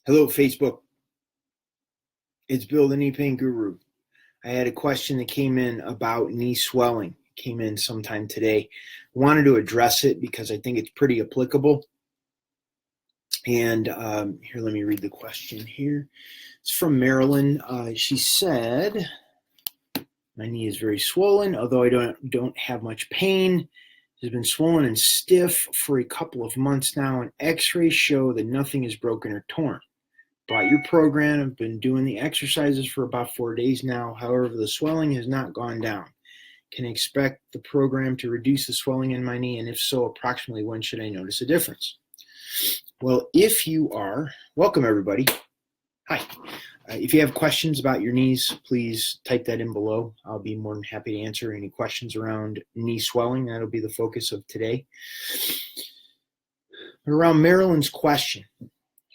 Hello, Facebook. It's Bill, the knee pain guru. I had a question that came in about knee swelling. It came in sometime today. I wanted to address it because I think it's pretty applicable. And here, let me read the question here. It's from Marilyn. She said, my knee is very swollen, although I don't have much pain. It has been swollen and stiff for a couple of months now, and x-rays show that nothing is broken or torn. Bought your program. I've been doing the exercises for about 4 days now. However, the swelling has not gone down. Can I expect the program to reduce the swelling in my knee? And if so, approximately when should I notice a difference? Well, if you are, welcome everybody. Hi. If you have questions about your knees, please type that in below. I'll be more than happy to answer any questions around knee swelling. That'll be the focus of today. Around Marilyn's question,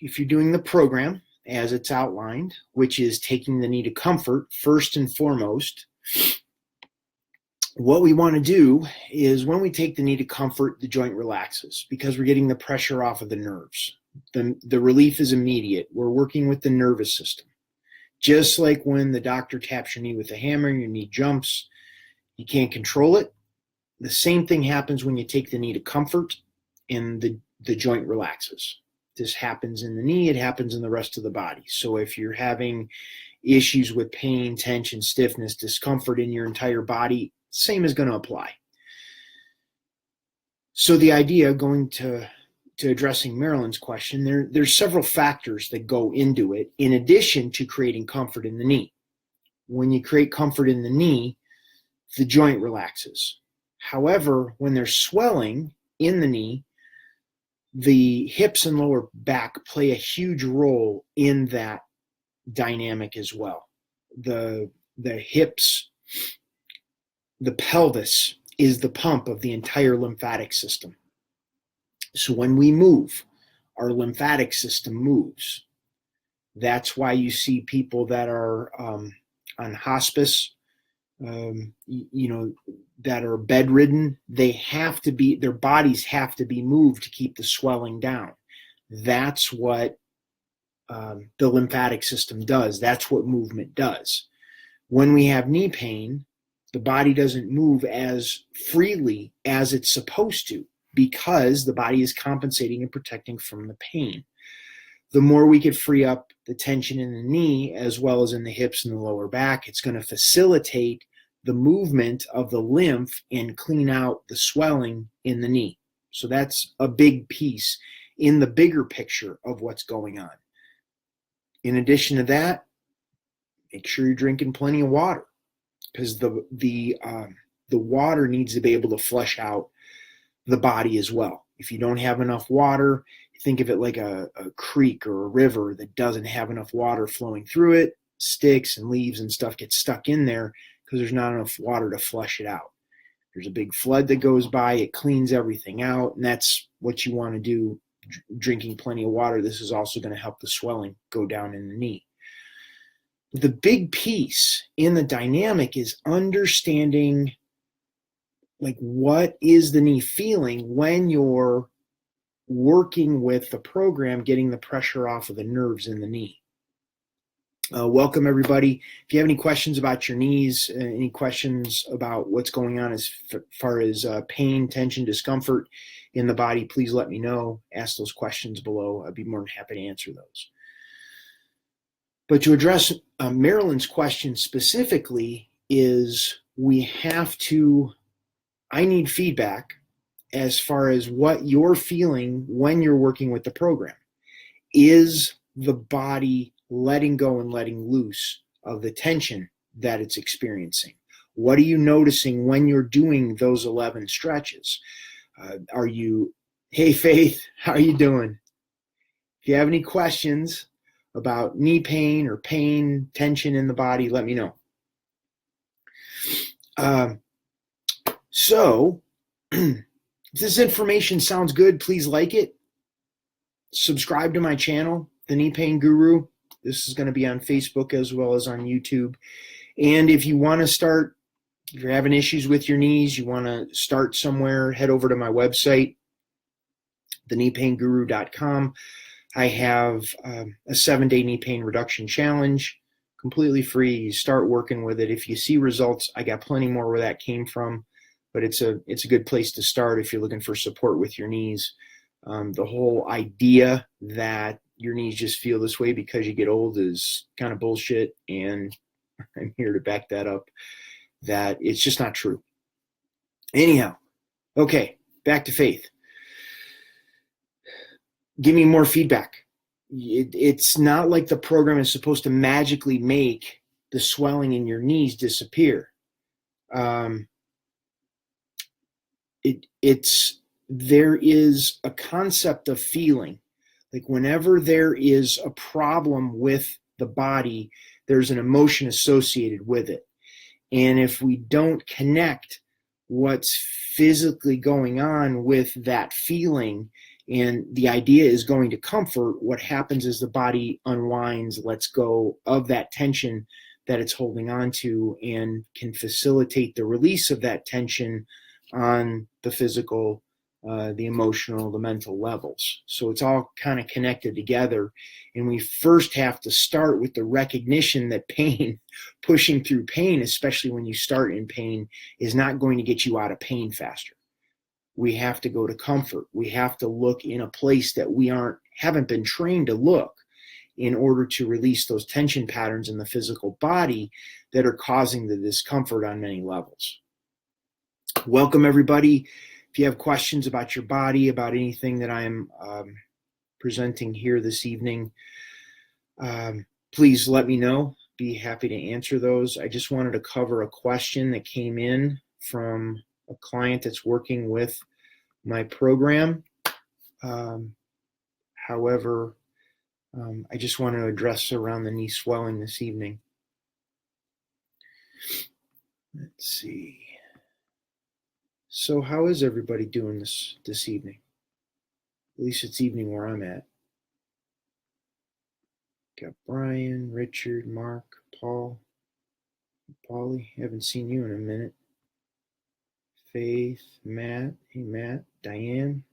if you're doing the program as it's outlined, which is taking the knee to comfort, first and foremost, what we want to do is when we take the knee to comfort, the joint relaxes because we're getting the pressure off of the nerves. The relief is immediate. We're working with the nervous system. Just like when the doctor taps your knee with a hammer, your knee jumps, you can't control it. The same thing happens when you take the knee to comfort and the joint relaxes. This happens in the knee, it happens in the rest of the body. So if you're having issues with pain, tension, stiffness, discomfort in your entire body, same is going to apply. So the idea, going to addressing Marilyn's question, there's several factors that go into it in addition to creating comfort in the knee. When you create comfort in the knee, the joint relaxes. However, when there's swelling in the knee, the hips and lower back play a huge role in that dynamic as well. The hips, the pelvis is the pump of the entire lymphatic system. So when we move, our lymphatic system moves. That's why you see people that are on hospice, that are bedridden, their bodies have to be moved to keep the swelling down. That's what the lymphatic system does. That's what movement does. When we have knee pain, the body doesn't move as freely as it's supposed to because the body is compensating and protecting from the pain. The more we can free up the tension in the knee as well as in the hips and the lower back, it's going to facilitate the movement of the lymph and clean out the swelling in the knee. So that's a big piece in the bigger picture of what's going on. In addition to that, make sure you're drinking plenty of water because the water needs to be able to flush out the body as well. If you don't have enough water, think of it like a creek or a river that doesn't have enough water flowing through it. Sticks and leaves and stuff get stuck in there because there's not enough water to flush it out. There's a big flood that goes by, it cleans everything out, and that's what you want to do, drinking plenty of water. This is also going to help the swelling go down in the knee. The big piece in the dynamic is understanding, like, what is the knee feeling when you're working with the program, getting the pressure off of the nerves in the knee. Welcome everybody. If you have any questions about your knees, any questions about what's going on as far as pain, tension, discomfort in the body, please let me know. Ask those questions below. I'd be more than happy to answer those. But to address Marilyn's question specifically is I need feedback as far as what you're feeling when you're working with the program. Is the body letting go and letting loose of the tension that it's experiencing? What are you noticing when you're doing those 11 stretches? Hey Faith, how are you doing? If you have any questions about knee pain or pain, tension in the body, let me know. So if this information sounds good, please like it. Subscribe to my channel, The Knee Pain Guru. This is going to be on Facebook as well as on YouTube. And if you want to start, if you're having issues with your knees, you want to start somewhere, head over to my website, thekneepainguru.com. I have a 7-day knee pain reduction challenge, completely free. You start working with it. If you see results, I got plenty more where that came from, but it's a good place to start if you're looking for support with your knees. The whole idea that your knees just feel this way because you get old is kind of bullshit, and I'm here to back that up, that it's just not true. Anyhow, okay, back to faith. Give me more feedback. It's not like the program is supposed to magically make the swelling in your knees disappear. There is a concept of feeling. Like whenever there is a problem with the body, there's an emotion associated with it. And if we don't connect what's physically going on with that feeling, and the idea is going to comfort, what happens is the body unwinds, lets go of that tension that it's holding on to, and can facilitate the release of that tension on the physical, the emotional, the mental levels. So it's all kind of connected together. And we first have to start with the recognition that pain, pushing through pain, especially when you start in pain, is not going to get you out of pain faster. We have to go to comfort. We have to look in a place that we haven't been trained to look in order to release those tension patterns in the physical body that are causing the discomfort on many levels. Welcome, everybody. If you have questions about your body, about anything that I'm presenting here this evening, please let me know. Be happy to answer those. I just wanted to cover a question that came in from a client that's working with my program. However, I just want to address around the knee swelling this evening. Let's see. So how is everybody doing this evening? At least it's evening where I'm at. Got Brian, Richard, Mark, Paul, Paulie. Haven't seen you in a minute. Faith, Matt. Hey, Matt. Diane.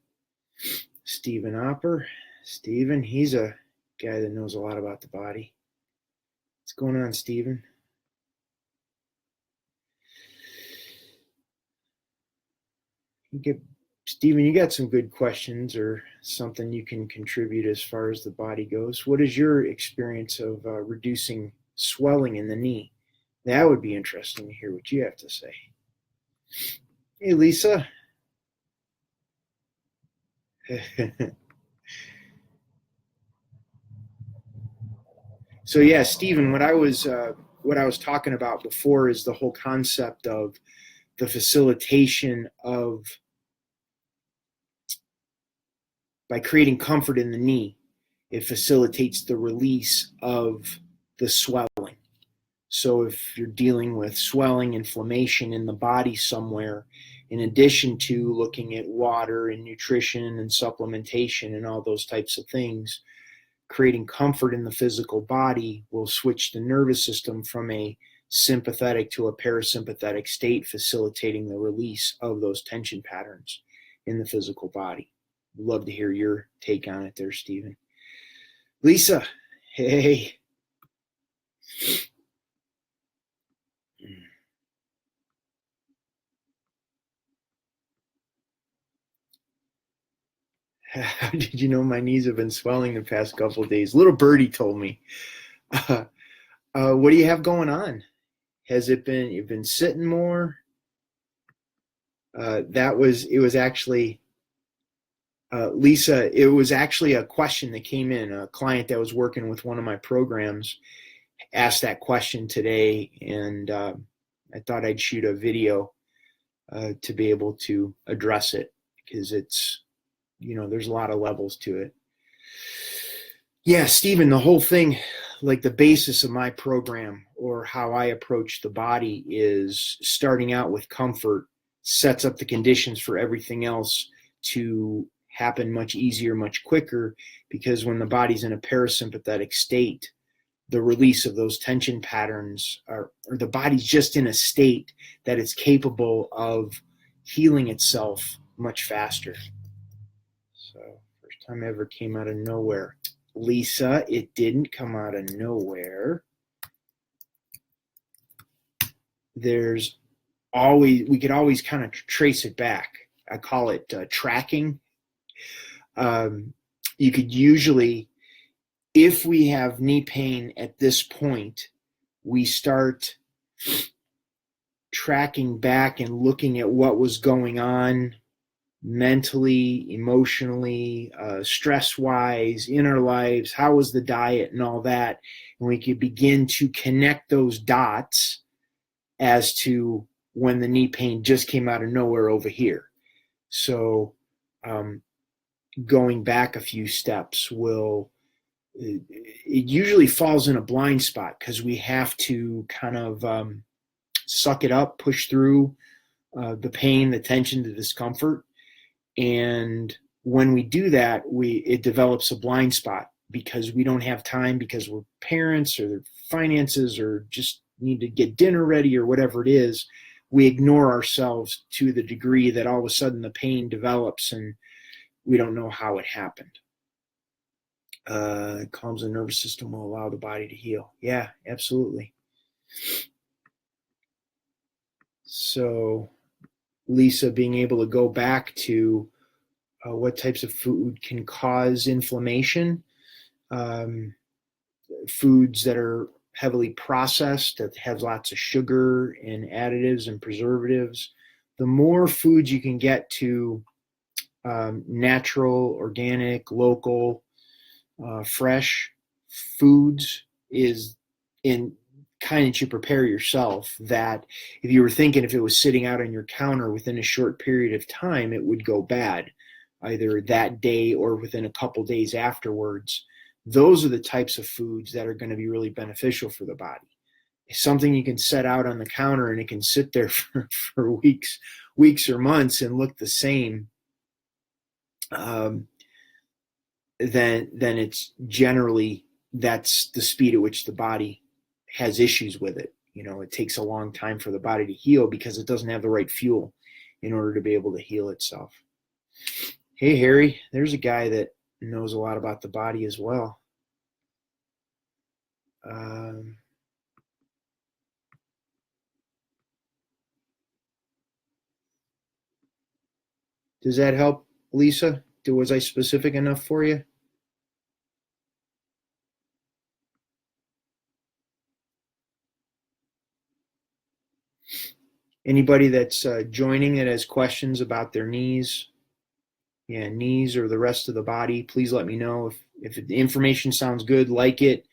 Stephen Opper. Stephen, he's a guy that knows a lot about the body. What's going on, Stephen? Stephen, you got some good questions or something you can contribute as far as the body goes. What is your experience of reducing swelling in the knee? That would be interesting to hear what you have to say. Hey, Lisa. So yeah, Stephen, what I was talking about before is the whole concept of the facilitation of, by creating comfort in the knee, it facilitates the release of the swelling. So if you're dealing with swelling, inflammation in the body somewhere, in addition to looking at water and nutrition and supplementation and all those types of things, creating comfort in the physical body will switch the nervous system from a sympathetic to a parasympathetic state, facilitating the release of those tension patterns in the physical body. Love to hear your take on it there, Stephen. Lisa, hey. How did you know my knees have been swelling the past couple of days? Little birdie told me. What do you have going on? Has it been, you've been sitting more? It was actually, Lisa, it was actually a question that came in. A client that was working with one of my programs asked that question today, and I thought I'd shoot a video to be able to address it, because it's, there's a lot of levels to it. Yeah, Stephen, the whole thing, like the basis of my program or how I approach the body is starting out with comfort, sets up the conditions for everything else to happen much easier, much quicker, because when the body's in a parasympathetic state, the release of those tension patterns or the body's just in a state that it's capable of healing itself much faster. So first time ever came out of nowhere. Lisa, it didn't come out of nowhere. There's always, we could always kind of trace it back. I call it tracking. You could usually, if we have knee pain at this point, we start tracking back and looking at what was going on mentally, emotionally, stress-wise in our lives, how was the diet and all that, and we could begin to connect those dots as to when the knee pain just came out of nowhere over here. So going back a few steps will, it usually falls in a blind spot because we have to kind of suck it up, push through the pain, the tension, the discomfort. And when we do that, it develops a blind spot because we don't have time, because we're parents or their finances or just need to get dinner ready or whatever it is. We ignore ourselves to the degree that all of a sudden the pain develops and we don't know how it happened. It calms the nervous system, will allow the body to heal. Yeah, absolutely. So Lisa, being able to go back to what types of food can cause inflammation, foods that are heavily processed, that have lots of sugar and additives and preservatives. The more foods you can get to natural, organic, local, fresh foods is in kind that you prepare yourself, that if you were thinking if it was sitting out on your counter within a short period of time, it would go bad, either that day or within a couple days afterwards. Those are the types of foods that are going to be really beneficial for the body. It's something you can set out on the counter and it can sit there for weeks or months and look the same. Then it's generally, that's the speed at which the body has issues with it. You know, it takes a long time for the body to heal because it doesn't have the right fuel in order to be able to heal itself. Hey, Harry, there's a guy that knows a lot about the body as well. Does that help, Lisa? Was I specific enough for you? Anybody that's joining that has questions about their knees, knees or the rest of the body, please let me know. If the information sounds good, like it,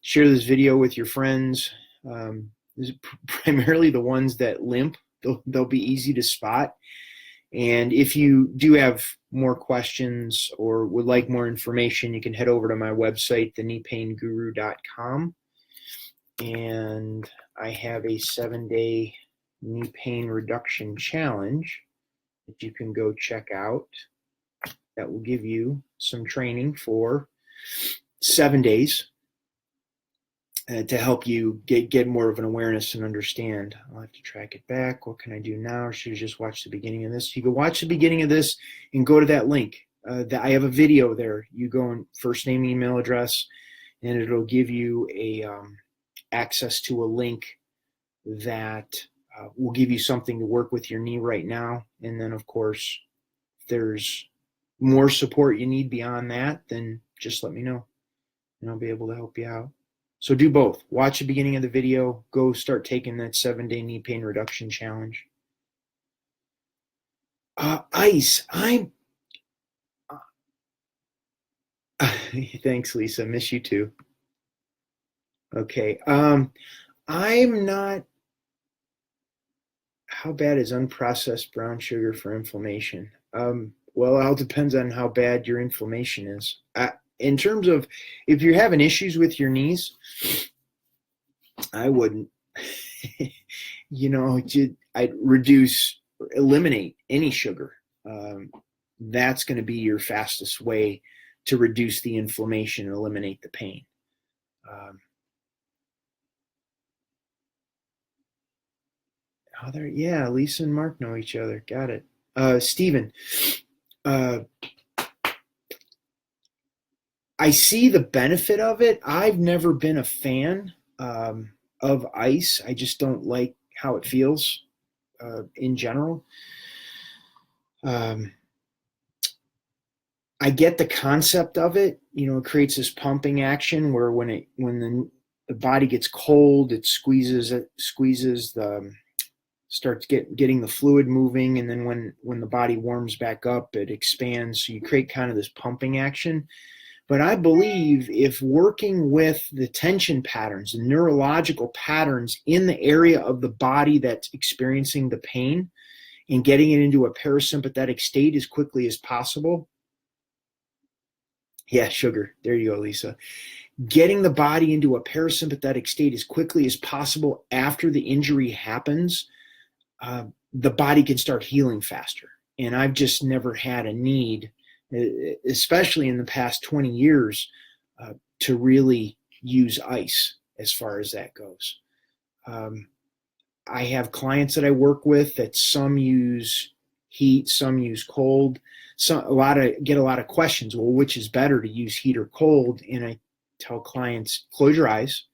share this video with your friends. This is primarily the ones that limp. They'll be easy to spot. And if you do have more questions or would like more information, you can head over to my website, thekneepainguru.com. And I have a 7-day knee pain reduction challenge that you can go check out. That will give you some training for 7 days to help you get more of an awareness and understand. I'll have to track it back. What can I do now? Or should I just watch the beginning of this? You can watch the beginning of this and go to that link. I have a video there. You go in first name, email address, and it'll give you a access to a link that will give you something to work with your knee right now. And then, of course, if there's more support you need beyond that, then just let me know and I'll be able to help you out. So do both. Watch the beginning of the video. Go start taking that 7-day knee pain reduction challenge. Ice. Thanks, Lisa. Miss you too. Okay. I'm not. How bad is unprocessed brown sugar for inflammation? Well, it all depends on how bad your inflammation is. In terms of if you're having issues with your knees, I wouldn't, I'd eliminate any sugar. That's going to be your fastest way to reduce the inflammation and eliminate the pain. Lisa and Mark know each other. Got it. Stephen, I I see the benefit of it. I've never been a fan of ice. I just don't like how it feels in general. I get the concept of it. It creates this pumping action where when the body gets cold, it squeezes the starts getting the fluid moving, and then when the body warms back up, it expands. So you create kind of this pumping action. But I believe if working with the tension patterns, the neurological patterns in the area of the body that's experiencing the pain, and getting it into a parasympathetic state as quickly as possible. Yeah, sugar. There you go, Lisa. Getting the body into a parasympathetic state as quickly as possible after the injury happens, the body can start healing faster. And I've just never had a need, especially in the past 20 years, to really use ice as far as that goes. I have clients that I work with that some use heat, some use cold. Get a lot of questions. Well, which is better, to use heat or cold? And I tell clients, close your eyes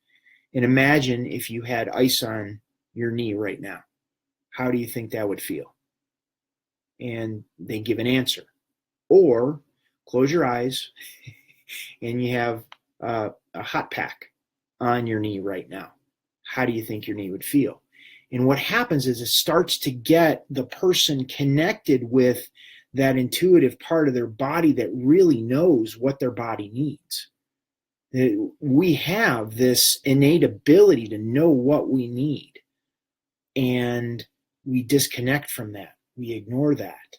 and imagine if you had ice on your knee right now. How do you think that would feel? And they give an answer. Or close your eyes and you have a hot pack on your knee right now. How do you think your knee would feel? And what happens is it starts to get the person connected with that intuitive part of their body that really knows what their body needs. We have this innate ability to know what we need, and we disconnect from that. We ignore that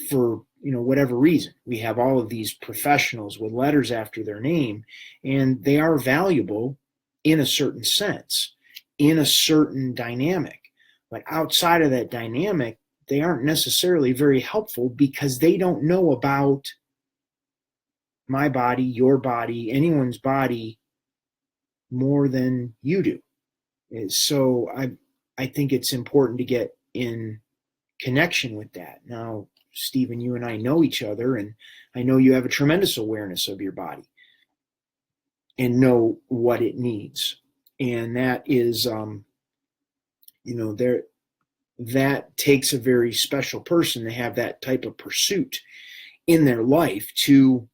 for whatever reason. We have all of these professionals with letters after their name, and they are valuable in a certain sense, in a certain dynamic. But outside of that dynamic, they aren't necessarily very helpful because they don't know about my body, your body, anyone's body more than you do. So I think it's important to get in connection with that. Now, Stephen, you and I know each other, and I know you have a tremendous awareness of your body and know what it needs. And that is, that takes a very special person to have that type of pursuit in their life to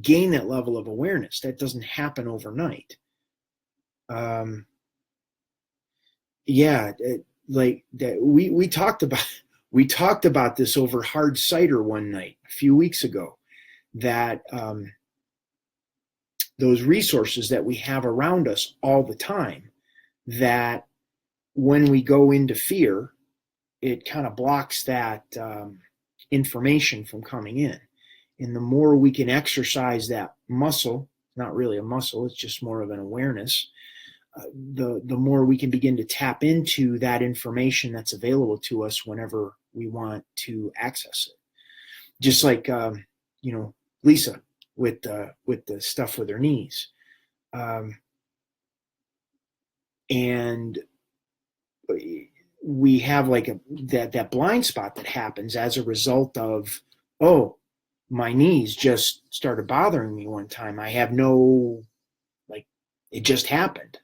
gain that level of awareness. That doesn't happen overnight. Like that we talked about this over hard cider one night a few weeks ago, that those resources that we have around us all the time, that when we go into fear, it kind of blocks that information from coming in. And the more we can exercise that muscle, not really a muscle, it's just more of an awareness, the more we can begin to tap into that information that's available to us whenever we want to access it. Just like, Lisa with the stuff with her knees. And we have like that blind spot that happens as a result of, oh, my knees just started bothering me one time. I have it just happened.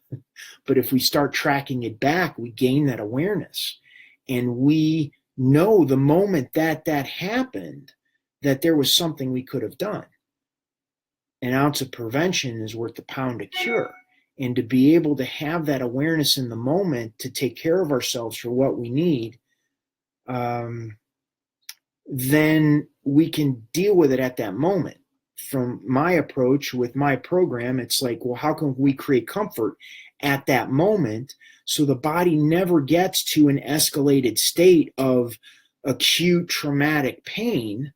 But if we start tracking it back, we gain that awareness. And we know the moment that happened, that there was something we could have done. An ounce of prevention is worth a pound of cure. And to be able to have that awareness in the moment to take care of ourselves for what we need, then we can deal with it at that moment. From my approach with my program, it's like, well, how can we create comfort at that moment so the body never gets to an escalated state of acute traumatic pain,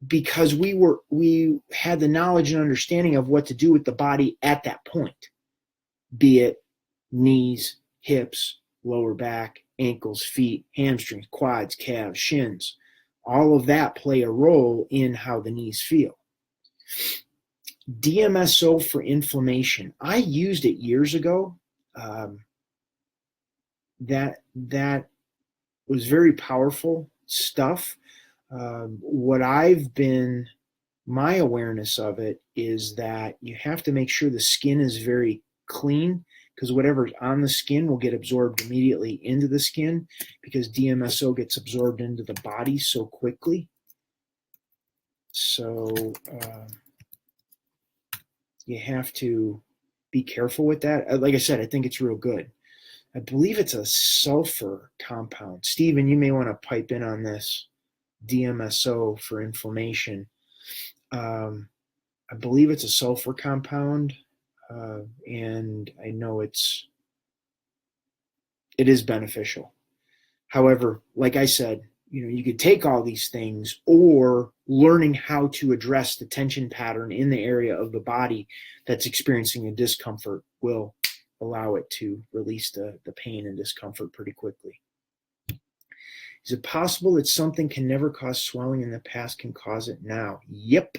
because we had the knowledge and understanding of what to do with the body at that point, be it knees, hips, lower back, ankles, feet, hamstrings, quads, calves, shins. All of that play a role in how the knees feel. DMSO for inflammation. I used it years ago. That was very powerful stuff. What I've been my awareness of it is that you have to make sure the skin is very clean, because whatever's on the skin will get absorbed immediately into the skin, because DMSO gets absorbed into the body so quickly. So you have to be careful with that. Like I said, I think it's real good. I believe it's a sulfur compound. Stephen, you may want to pipe in on this. DMSO for inflammation. I believe it's a sulfur compound, and I know it is beneficial. However, like I said, you could take all these things, or learning how to address the tension pattern in the area of the body that's experiencing a discomfort will allow it to release the pain and discomfort pretty quickly. Is it possible that something can never cause swelling in the past can cause it now? Yep.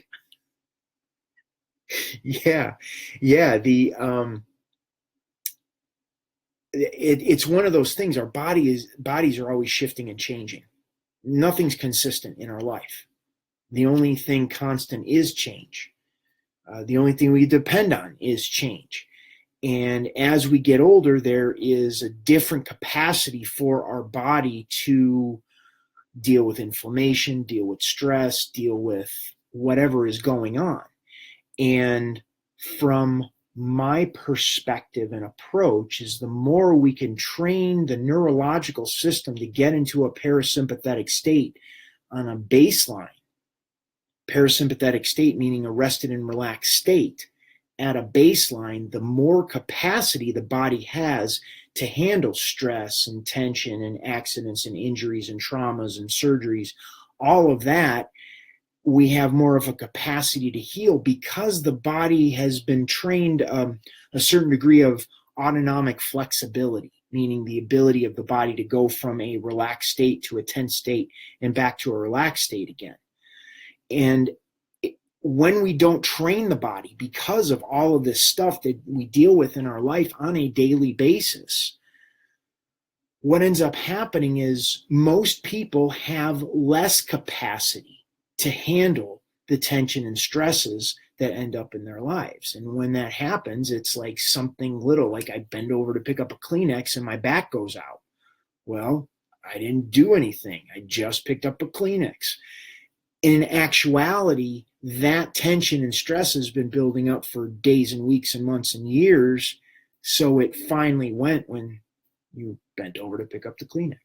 Yeah. It's one of those things. Our bodies are always shifting and changing. Nothing's consistent in our life. The only thing constant is change. The only thing we depend on is change. And as we get older, there is a different capacity for our body to deal with inflammation, deal with stress, deal with whatever is going on. And from my perspective and approach is, the more we can train the neurological system to get into a parasympathetic state on a baseline, parasympathetic state meaning a rested and relaxed state, at a baseline, the more capacity the body has to handle stress and tension and accidents and injuries and traumas and surgeries, all of that, we have more of a capacity to heal, because the body has been trained a certain degree of autonomic flexibility, meaning the ability of the body to go from a relaxed state to a tense state and back to a relaxed state again. And when we don't train the body, because of all of this stuff that we deal with in our life on a daily basis, what ends up happening is most people have less capacity to handle the tension and stresses that end up in their lives. And when that happens, it's like something little, like I bend over to pick up a Kleenex and my back goes out. Well, I didn't do anything. I just picked up a Kleenex. In actuality, that tension and stress has been building up for days and weeks and months and years. So it finally went when you bent over to pick up the Kleenex.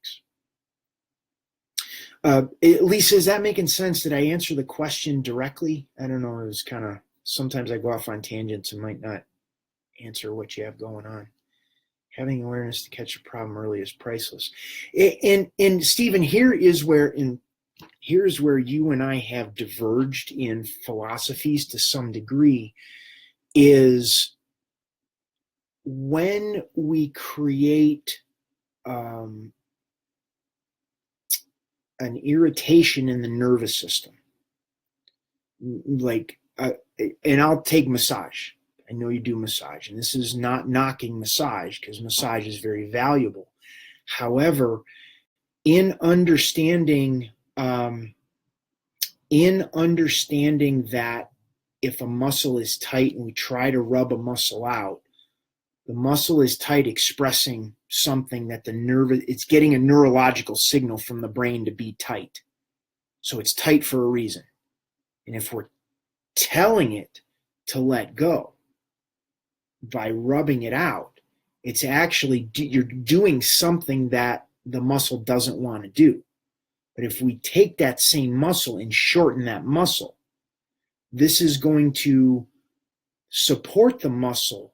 Lisa, is that making sense? Did I answer the question directly? I don't know. It was kind of, sometimes I go off on tangents and might not answer what you have going on. Having awareness to catch a problem early is priceless. And Stephen, here's where you and I have diverged in philosophies to some degree, is when we create an irritation in the nervous system, like, and I'll take massage. I know you do massage, and this is not knocking massage, because massage is very valuable. However, in understanding that if a muscle is tight and we try to rub a muscle out, the muscle is tight, expressing something that it's getting a neurological signal from the brain to be tight. So it's tight for a reason. And if we're telling it to let go by rubbing it out, it's actually, you're doing something that the muscle doesn't want to do. But if we take that same muscle and shorten that muscle, this is going to support the muscle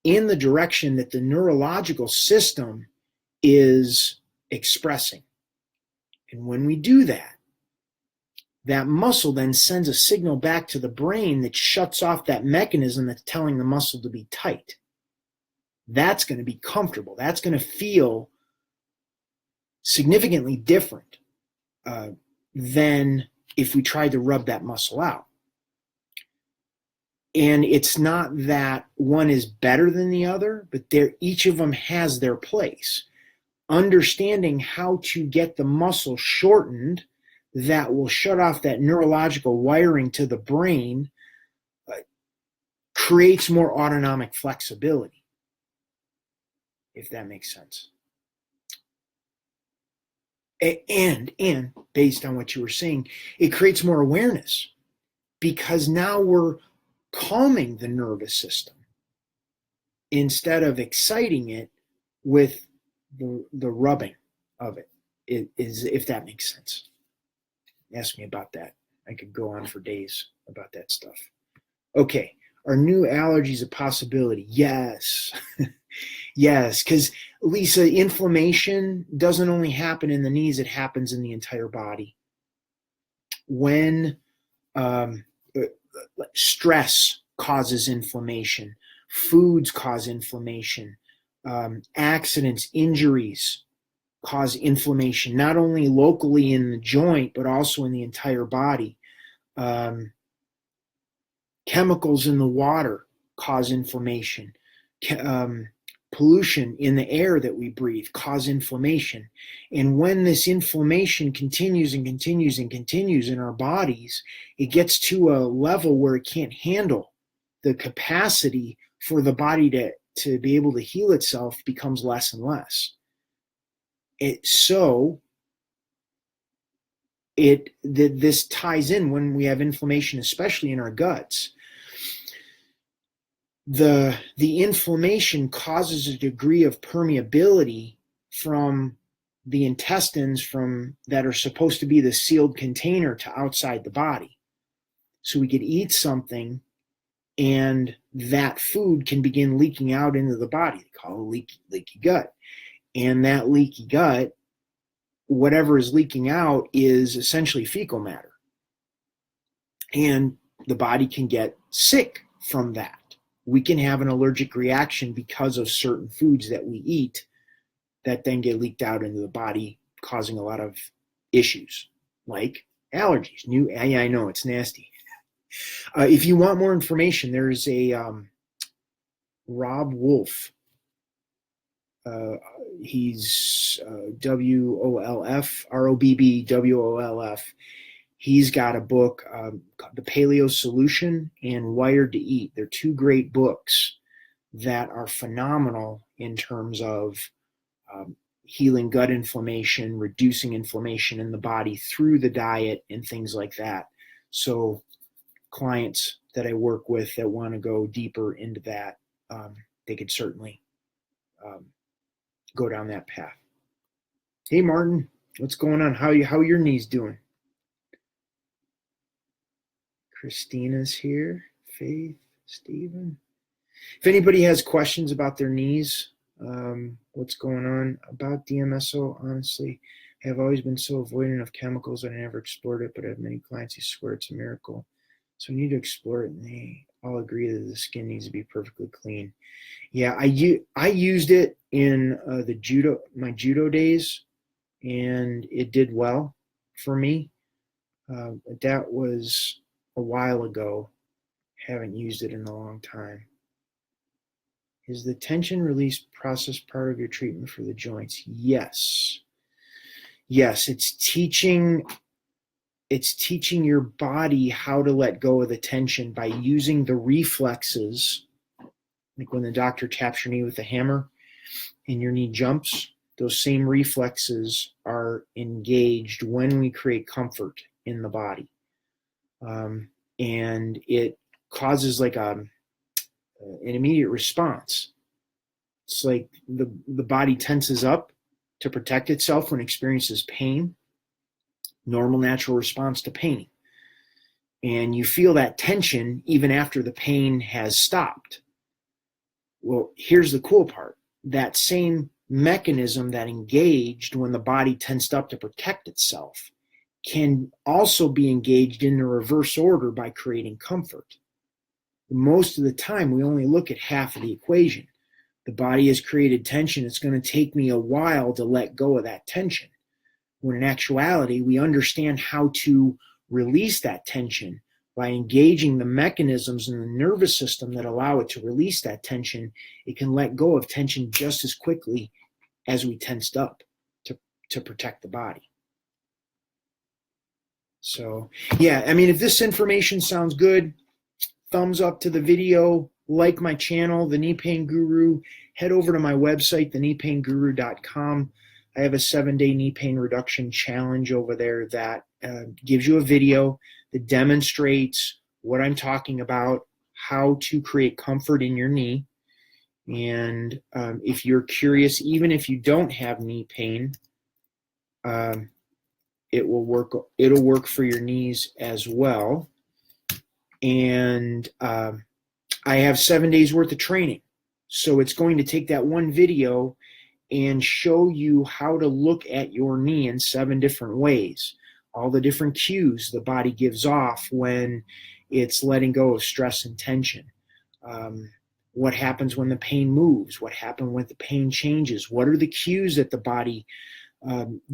in the direction that the neurological system is expressing. And when we do that, that muscle then sends a signal back to the brain that shuts off that mechanism that's telling the muscle to be tight. That's going to be comfortable. That's going to feel significantly different than if we tried to rub that muscle out. And it's not that one is better than the other, but each of them has their place. Understanding how to get the muscle shortened that will shut off that neurological wiring to the brain, creates more autonomic flexibility, if that makes sense. And based on what you were saying, it creates more awareness, because now we're calming the nervous system instead of exciting it with the rubbing of it, if that makes sense. Ask me about that. I could go on for days about that stuff. Okay, are new allergies a possibility? Yes. Yes, because Lisa, inflammation doesn't only happen in the knees, it happens in the entire body. When stress causes inflammation, foods cause inflammation, accidents, injuries cause inflammation, not only locally in the joint, but also in the entire body. Chemicals in the water cause inflammation. Pollution in the air that we breathe cause inflammation. And when this inflammation continues and continues and continues in our bodies, it gets to a level where it can't handle. The capacity for the body to be able to heal itself becomes less and less. This ties in when we have inflammation, especially in our guts. The inflammation causes a degree of permeability from the intestines that are supposed to be the sealed container to outside the body. So we could eat something and that food can begin leaking out into the body. They call it leaky gut. And that leaky gut, whatever is leaking out, is essentially fecal matter. And the body can get sick from that. We can have an allergic reaction because of certain foods that we eat that then get leaked out into the body, causing a lot of issues like allergies. I know it's nasty. If you want more information, there's a Rob Wolf. He's WOLF, ROBBWOLF. He's got a book, The Paleo Solution and Wired to Eat. They're two great books that are phenomenal in terms of healing gut inflammation, reducing inflammation in the body through the diet and things like that. So clients that I work with that want to go deeper into that, they could certainly go down that path. Hey, Martin, what's going on? How are your knees doing? Christina's here. Faith, Stephen. If anybody has questions about their knees, what's going on about DMSO, honestly, I have always been so avoidant of chemicals that I never explored it, but I have many clients who swear it's a miracle. So we need to explore it, and they all agree that the skin needs to be perfectly clean. Yeah, I used it in my judo days, and it did well for me. That was a while ago. Haven't used it in a long time. Is the tension release process part of your treatment for the joints? Yes. Yes, it's teaching your body how to let go of the tension by using the reflexes, like when the doctor taps your knee with a hammer and your knee jumps. Those same reflexes are engaged when we create comfort in the body. And it causes like an immediate response. It's like the body tenses up to protect itself when it experiences pain, normal natural response to pain. And you feel that tension even after the pain has stopped. Well, here's the cool part. That same mechanism that engaged when the body tensed up to protect itself can also be engaged in the reverse order by creating comfort. Most of the time, we only look at half of the equation. The body has created tension. It's going to take me a while to let go of that tension. When in actuality, we understand how to release that tension by engaging the mechanisms in the nervous system that allow it to release that tension. It can let go of tension just as quickly as we tensed up to protect the body. So, yeah, I mean, if this information sounds good, thumbs up to the video, like my channel, The Knee Pain Guru. Head over to my website, thekneepainguru.com. I have a 7-day knee pain reduction challenge over there that gives you a video that demonstrates what I'm talking about, how to create comfort in your knee. And if you're curious, even if you don't have knee pain, it will work. It'll work for your knees as well. And I have 7 days worth of training. So it's going to take that one video and show you how to look at your knee in 7 different ways. All the different cues the body gives off when it's letting go of stress and tension. What happens when the pain moves? What happens when the pain changes? What are the cues that the body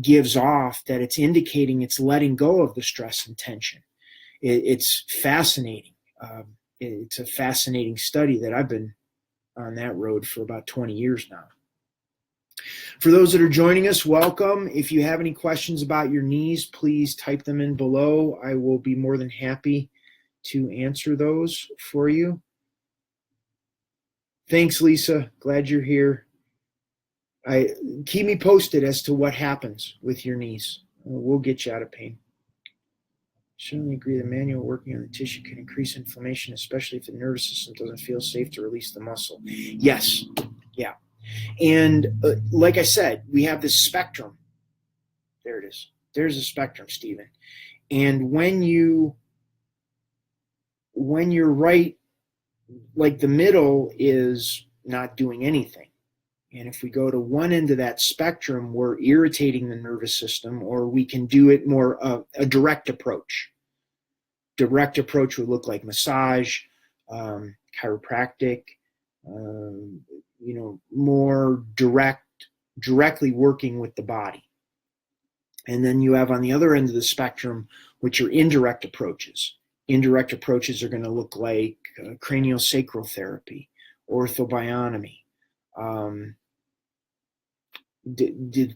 gives off that it's indicating it's letting go of the stress and tension? It's fascinating. It's a fascinating study that I've been on that road for about 20 years now. For those that are joining us, welcome. If you have any questions about your knees, please type them in below. I will be more than happy to answer those for you. Thanks, Lisa. Glad you're here. Keep me posted as to what happens with your knees. We'll get you out of pain. Certainly agree that manual working on the tissue can increase inflammation, especially if the nervous system doesn't feel safe to release the muscle. Yes, yeah. And like I said, we have this spectrum. There it is. There's a spectrum, Stephen. And when you're right, like the middle is not doing anything. And if we go to one end of that spectrum, we're irritating the nervous system, or we can do it more a direct approach. Direct approach would look like massage, chiropractic, more directly working with the body. And then you have on the other end of the spectrum, which are indirect approaches. Indirect approaches are going to look like craniosacral therapy, orthobionomy,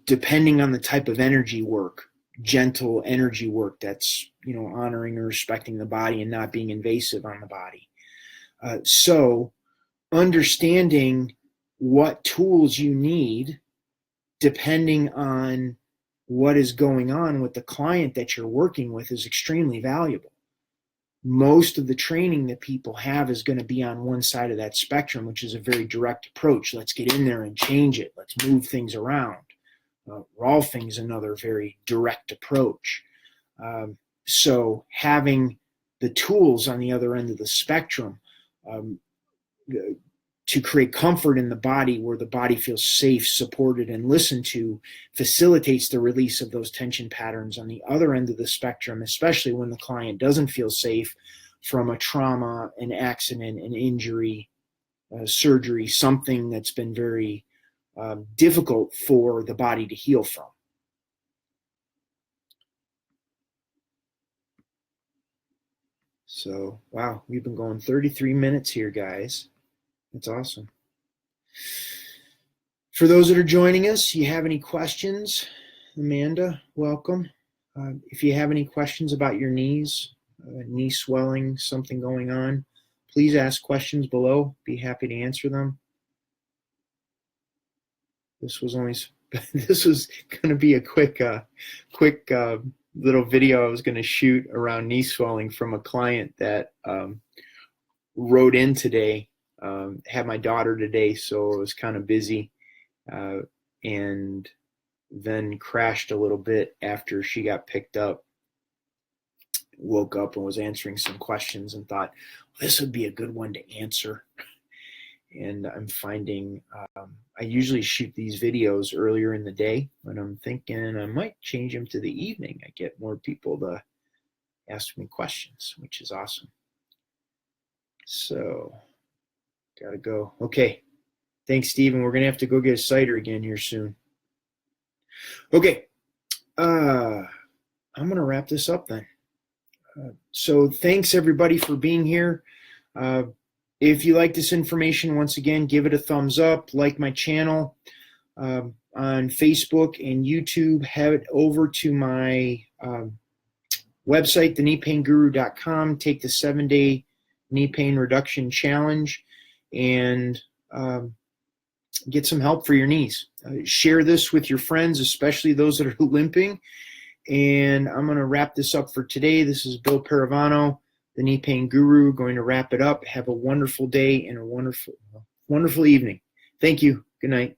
depending on the type of energy work, gentle energy work that's, honoring and respecting the body and not being invasive on the body. So understanding what tools you need depending on what is going on with the client that you're working with is extremely valuable. Most of the training that people have is going to be on one side of that spectrum, which is a very direct approach. Let's get in there and change it. Let's move things around. Rolfing is another very direct approach. So having the tools on the other end of the spectrum to create comfort in the body, where the body feels safe, supported, and listened to, facilitates the release of those tension patterns on the other end of the spectrum, especially when the client doesn't feel safe from a trauma, an accident, an injury, surgery, something that's been very difficult for the body to heal from. So, wow, we've been going 33 minutes here, guys. That's awesome. For those that are joining us, you have any questions? Amanda, welcome. If you have any questions about your knees, knee swelling, something going on, please ask questions below. Be happy to answer them. This was going to be a quick little video I was going to shoot around knee swelling from a client that wrote in today. Had my daughter today, so I was kind of busy, and then crashed a little bit after she got picked up. Woke up and was answering some questions and thought, this would be a good one to answer. And I'm finding I usually shoot these videos earlier in the day, but I'm thinking I might change them to the evening. I get more people to ask me questions, which is awesome. So gotta go. Okay. Thanks, Stephen. We're going to have to go get a cider again here soon. Okay. I'm going to wrap this up then. So thanks, everybody, for being here. If you like this information, once again, give it a thumbs up. Like my channel on Facebook and YouTube. Head over to my website, thekneepainguru.com. Take the 7-day knee pain reduction challenge and get some help for your knees. Share this with your friends, especially those that are limping. And I'm going to wrap this up for today. This is Bill Paravano, the Knee Pain Guru, going to wrap it up. Have a wonderful day and a wonderful evening. Thank you. Good night.